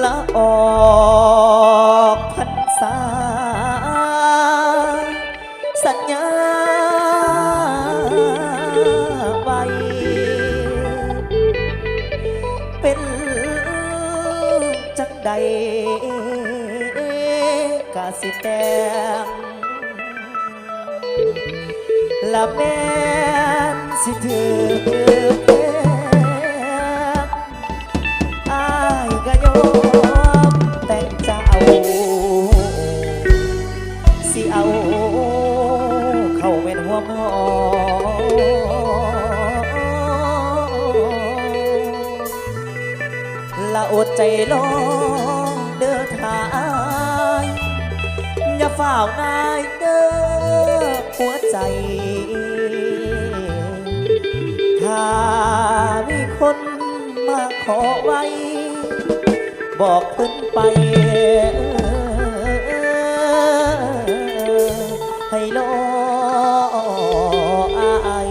ละออกพรรษาสัญญาไว้เป็นจังใดกาสิแตงละแม่นสิถือเพลงอายก็ยอมแต่งเจ้าสิเอาเข้าเป็นหัวหมอละอดใจลองเดินทางอย่าฝ่าวนายเด้อหัวใจถ้ามีคนมาขอไว้บอกเพิ่นไปให้รออาย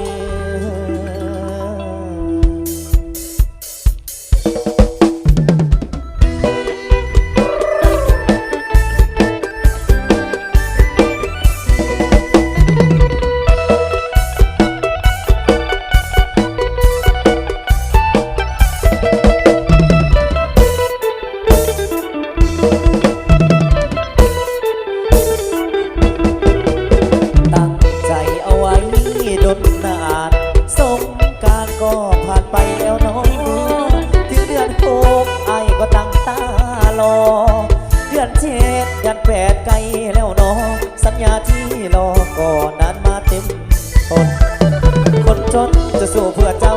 จะสู้เพื่อเจ้า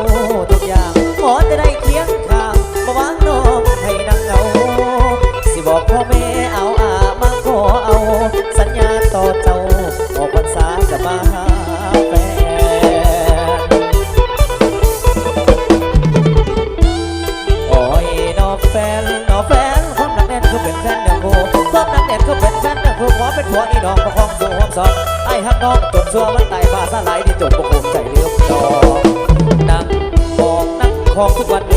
ทุกอย่างขอจะได้เคียงข้างมาว่างน้องให้นั่งเงาสิบอกพ่อแม่เอามาขอเอาสัญญาต่อเจ้าออกพรรษาจะมาหาแฟนโอ้ยน้องแฟนความหนักแน่นก็เป็นแฟนเนื้อคู่ความหนักแน่นก็เป็นแฟนเนื้อคู่ขอเป็นผัวอีน้องประคองสู่ห้องสอนไอ้ฮักน้องจนชัวมันตายฟ้าสลายที่จบประคมใจเลือกดอกนั่งบอกนั่งของทุกวันเว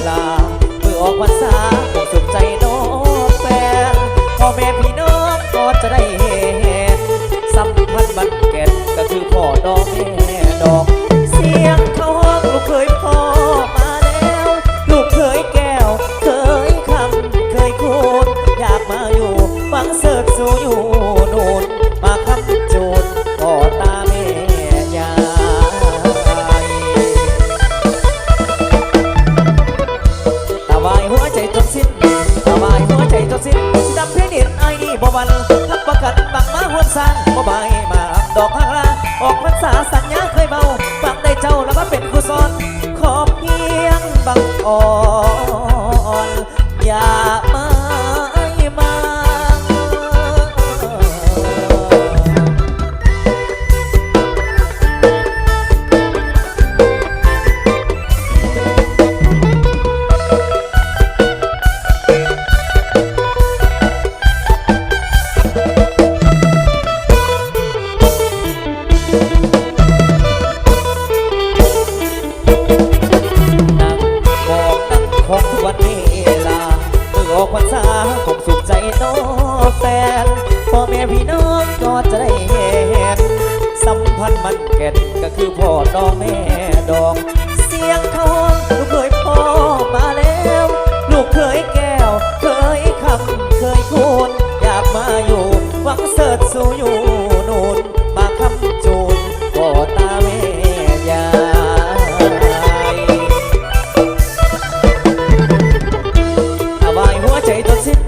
ลาเมื่อออกพรรษาคงสุขใจน้องแฟนพ่อแม่พี่น้องก็จะได้เห็นสัมพันธ์บันเก็ตก็คือพ่อดอกแม่ดอกเสียงเขาห้องลูกเคยพ่อมาแล้วลูกเคยแก้วเคยคำเคยคูณอยากมาอยู่ฟังเสิร์ฟสู่อยู่นู่นมาคำจูนพ่อตาแม่ยายตาวายหัวใจจนสิ้นตาวายหัวใจจนสิ้นดับเพลินไอ้นี่บ่วันทับประกันบังมาห่วงสร้างบ่ใบมาดอกข้างล่างออกพรรษาสัญญาเคยเบาฟังได้เจ้าแล้วมาเป็นครูสอนขอเพียงบังอ่อนอย่ามาพรรษาคงสุขใจน้องแฟนพ่อแม่พี่น้องก็จะได้เห็นสัมพันธ์มันเก็ตก็คือพ่อดอกแม่ดอกเสียงเขาลูกเคยพ่อมาแล้วลูกเคยแก้วเคยคำเคยคูณอยากมาอยู่หวังเสิร์ชสู่อยู่นู่นมาคำจูนพ่อตาแม่ยายหัวใจจนสิ้น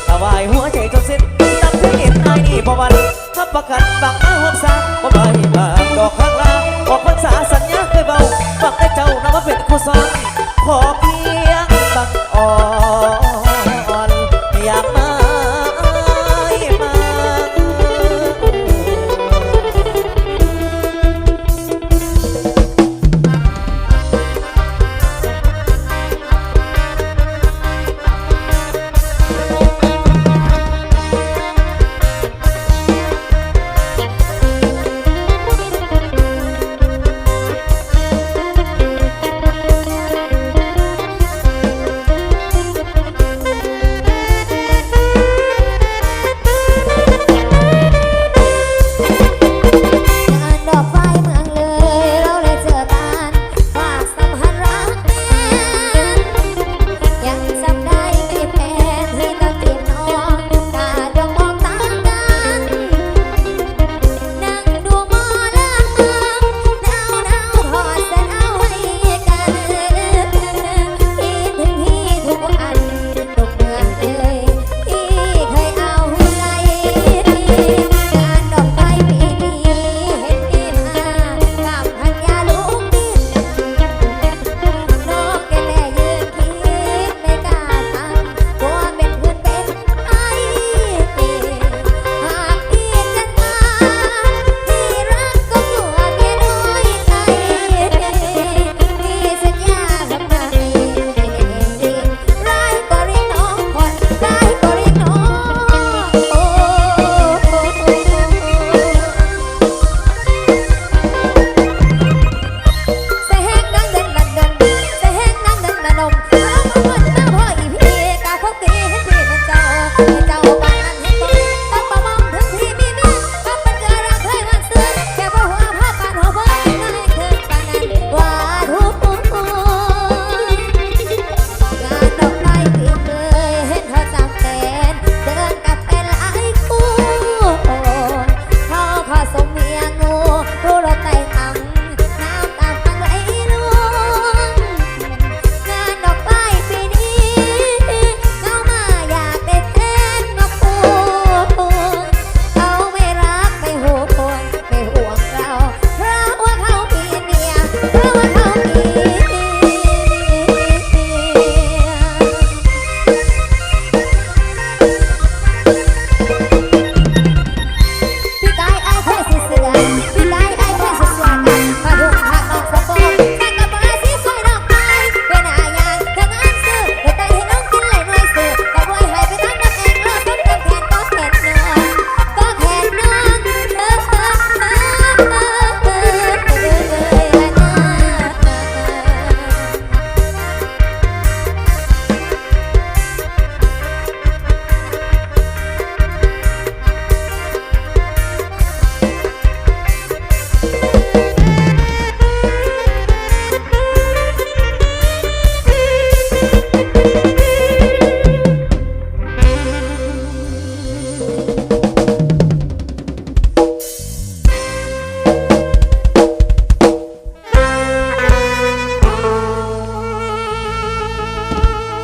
ตาวายหัวใจจนสิ้นตั้งแต่เห็นไอ้นี่พอวันทับประกันบังมาหัวสาบ่ใบมาดอกข้างล่างออกพรรษาสัญญาเคยเบาฟังได้เจ้านำมาเป็นครูสอนขอเพียงบังอ่อน